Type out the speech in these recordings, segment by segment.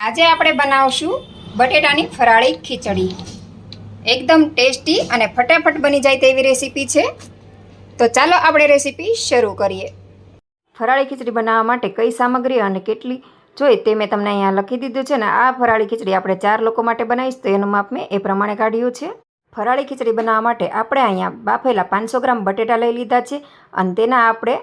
આજે આપણે બનાવશું બટેટાની ફરાળી ખીચડી. એકદમ ટેસ્ટી અને ફટાફટ બની જાય તેવી રેસીપી છે. તો ચાલો આપણે રેસીપી શરૂ કરીએ. ફરાળી ખીચડી બનાવવા માટે કઈ સામગ્રી અને કેટલી જોઈએ તે મેં તમને અહીંયા લખી દીધું છે ને આ ફરાળી ખીચડી આપણે 4 લોકો માટે બનાવીશ તો એનું માપ મેં એ પ્રમાણે કાઢ્યું છે. ફરાળી ખીચડી બનાવવા માટે આપણે અહીંયા બાફેલા 500 ગ્રામ બટેટા લઈ લીધા છે અને તેના આપણે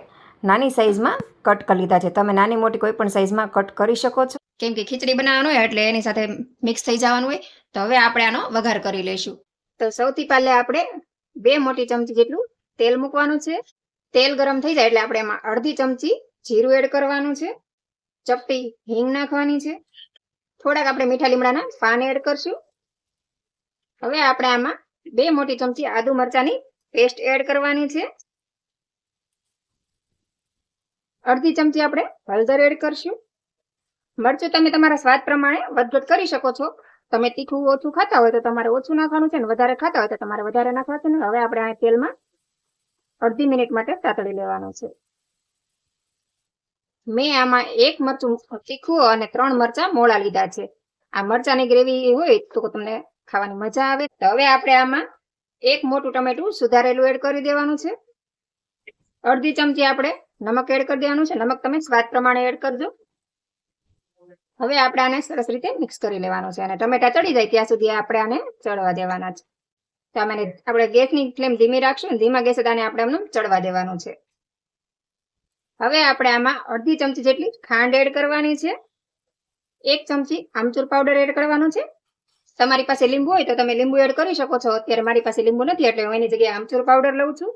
નાની સાઇઝમાં કટ કરી લીધા છે. તમે નાની મોટી કોઈ પણ સાઇઝમાં કટ કરી શકો છો, કેમ કે ખીચડી બનાવવાનું હોય એટલે એની સાથે મિક્સ થઈ જવાનું હોય. તો હવે આપણે આનો વઘાર કરી લઈશું. તો સૌથી પહેલા આપણે 2 મોટી ચમચી જેટલું તેલ મૂકવાનું છે. તેલ ગરમ થઈ જાય એટલે આપણે એમાં અડધી ચમચી જીરું એડ કરવાનું છે. ચપટી હિંગ નાખવાની છે. થોડાક આપણે મીઠા લીમડાના પાન એડ કરશું. હવે આપણે આમાં 2 મોટી ચમચી આદુ મરચાની પેસ્ટ એડ કરવાની છે. અડધી ચમચી આપણે હળદર એડ કરશું. મરચું તમે તમારા સ્વાદ પ્રમાણે વધઘટ કરી શકો છો. તમે તીખું ઓછું ખાતા હોય તો તમારે ઓછું નાખવાનું છે ને વધારે ખાતા હોય તો તમારે વધારે નાખવાનું છે. ને હવે આપણે આ તેલમાં અડધી મિનિટ માટે સાતળી લેવાનું છે. મેં આમાં 1 મરચું તીખું અને 3 મરચા મોળા લીધા છે. આ મરચાની ગ્રેવી હોય તો તમને ખાવાની મજા આવે. તો હવે આપણે આમાં 1 મોટું ટમેટું સુધારેલું એડ કરી દેવાનું છે. અડધી ચમચી આપણે નમક એડ કરી દેવાનું છે. નમક તમે સ્વાદ પ્રમાણે એડ કરજો. હવે આપણે આને સરસ રીતે મિક્સ કરી લેવાનું છે અને ટમેટા ચડી જાય ત્યાં સુધી આપણે આને ચડવા દેવાના છે. તો આપણે ગેસની ફ્લેમ ધીમી રાખશું અને ધીમા ગેસે આને આપણે એમને ચડવા દેવાનું છે. હવે આપણે આમાં અડધી ચમચી જેટલી ખાંડ એડ કરવાની છે. 1 ચમચી આમચૂર પાવડર એડ કરવાનું છે. તમારી પાસે લીંબુ હોય તો તમે લીંબુ એડ કરી શકો છો. અત્યારે મારી પાસે લીંબુ નથી એટલે હું એની જગ્યાએ આમચૂર પાવડર લઉં છું.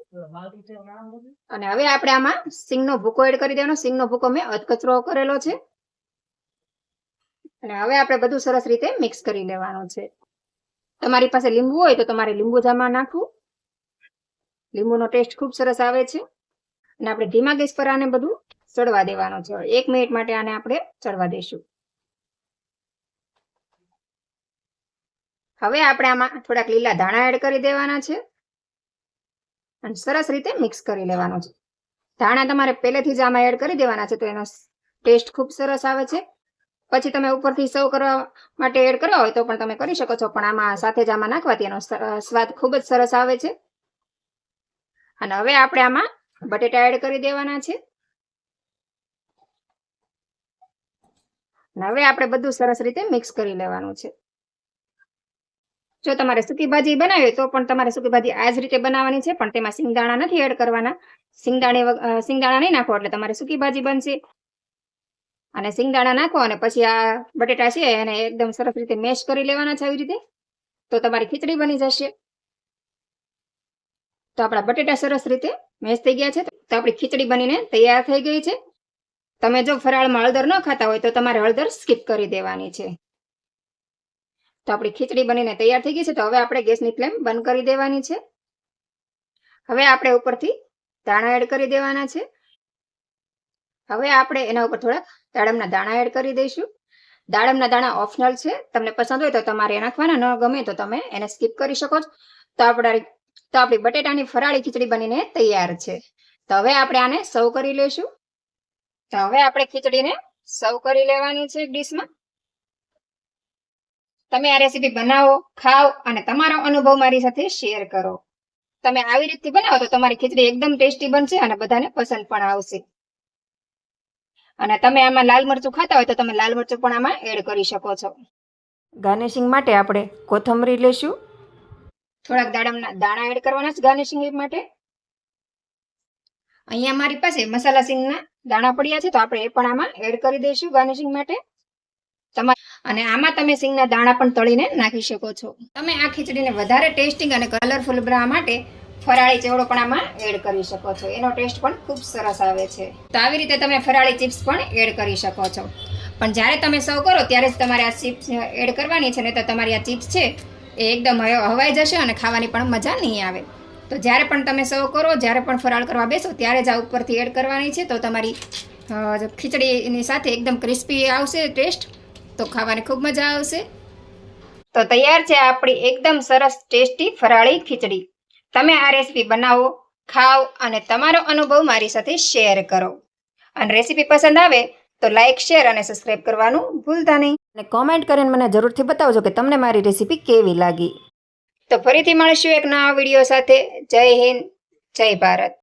અને હવે આપણે આમાં સિંગનો ભૂકો એડ કરી દેવાનો. સિંગનો ભૂકો મેં અધકચરો કરેલો છે. અને હવે આપણે બધું સરસ રીતે મિક્સ કરી લેવાનું છે. તમારી પાસે લીંબુ હોય તો તમારે લીંબુ જામાં નાખવું. લીંબુનો ટેસ્ટ ખૂબ સરસ આવે છે. અને આપણે ધીમા ગેસ પર આને બધું ચડવા દેવાનું છે. 1 મિનિટ માટે આને આપણે ચડવા દઈશું. હવે આપણે આમાં થોડાક લીલા ધાણા એડ કરી દેવાના છે અને સરસ રીતે મિક્સ કરી લેવાનું છે. ધાણા તમારે પહેલેથી જ આમાં એડ કરી દેવાના છે તો એનો ટેસ્ટ ખૂબ સરસ આવે છે. પછી તમે ઉપરથી સર્વ કરવા માટે એડ કરવા હોય તો પણ તમે કરી શકો છો, પણ આમાં સાથે જ આમાં નાખવાથી એનો સ્વાદ ખૂબ જ સરસ આવે છે. અને હવે આપણે આમાં બટેટા એડ કરી દેવાના છે. અને હવે આપણે બધું સરસ રીતે મિક્સ કરી લેવાનું છે. જો તમારે સૂકી ભાજી બનાવી હોય તો પણ તમારે સૂકી ભાજી આ જ રીતે બનાવવાની છે, પણ તેમાં સિંગદાણા નથી એડ કરવાના. સિંગદાણા નહીં નાખો એટલે તમારે સૂકી ભાજી બનશે. અને સિંગદાણા નાખો અને પછી આ બટેટા છે એને એકદમ સરસ રીતે મેશ કરી લેવાના છે આવી રીતે. તો તમારી ખીચડી બની જશે. તો આપણા બટેટા સરસ રીતે મેશ થઈ ગયા છે. તો આપણી ખીચડી બનીને તૈયાર થઈ ગઈ છે. તમે જો ફરાળમાં હળદર ન ખાતા હોય તો તમારે હળદર સ્કીપ કરી દેવાની છે. તો આપણી ખીચડી બનીને તૈયાર થઈ ગઈ છે. તો હવે આપણે ગેસની ફ્લેમ બંધ કરી દેવાની છે. હવે આપણે ઉપરથી ધાણા એડ કરી દેવાના છે. હવે આપણે એના ઉપર થોડાક દાડમના દાણા એડ કરી દઈશું. દાડમના દાણા ઓપ્શનલ છે. તમને પસંદ હોય તો તમારે નાખવાના, ન ગમે તો તમે એને સ્કીપ કરી શકો છો. તો આપણી બટેટાની ફરાળી ખીચડી બનીને તૈયાર છે. તો હવે આપણે આને સર્વ કરી લઈશું. તો હવે આપણે ખીચડીને સર્વ કરી લેવાની છે ડીશમાં. તમે આ રેસીપી બનાવો, ખાઓ અને તમારો અનુભવ મારી સાથે શેર કરો. તમે આવી રીતે બનાવો તો તમારી ખીચડી એકદમ ટેસ્ટી બનશે અને બધાને પસંદ પણ આવશે. અને તમે આમાં લાલ મરચું ખાતા હોય તો તમે લાલ મરચું પણ આમાં એડ કરી શકો છો. ગાર્નિશિંગ માટે આપણે કોથમરી લેશું. થોડાક દાડમના દાણા એડ કરવાના છે ગાર્નિશિંગ માટે. અહીંયા મારી પાસે મસાલા સિંગના દાણા પડ્યા છે તો આપણે એ પણ આમાં એડ કરી દઈશું ગાર્નિશિંગ માટે. અને આમાં તમે સિંગના દાણા પણ તળીને નાખી શકો છો. તમે આ ખીચડીને વધારે ટેસ્ટિંગ અને કલરફુલ બનાવવા માટે ફરાળી ચેવડો પણ આમાં એડ કરી શકો છો. એનો ટેસ્ટ પણ ખૂબ સરસ આવે છે. તો આવી રીતે તમે ફરાળી ચિપ્સ પણ એડ કરી શકો છો. પણ જ્યારે તમે સર્વ કરો ત્યારે જ તમારે આ ચિપ્સ એડ કરવાની છે, નહીં તો તમારી આ ચિપ્સ છે એ એકદમ હવાઈ જશે અને ખાવાની પણ મજા નહીં આવે. તો જ્યારે પણ તમે સર્વ કરો, જ્યારે પણ ફરાળ કરવા બેસો ત્યારે જ આ ઉપરથી એડ કરવાની છે. તો તમારી ખીચડીની સાથે એકદમ ક્રિસ્પી આવશે ટેસ્ટ, તો ખાવાની ખૂબ મજા આવશે. તો તૈયાર છે આપણી એકદમ સરસ ટેસ્ટી ફરાળી ખીચડી. તમે આ રેસીપી બનાવો, ખાઓ અને તમારો અનુભવ મારી સાથે શેર કરો. અને રેસીપી પસંદ આવે તો લાઇક, શેર અને સબસ્ક્રાઈબ કરવાનું ભૂલતા નહીં. અને કોમેન્ટ કરીને મને જરૂરથી બતાવજો કે તમને મારી રેસીપી કેવી લાગી. તો ફરીથી મળીશું એક નવા વિડીયો સાથે. જય હિન્દ, જય ભારત.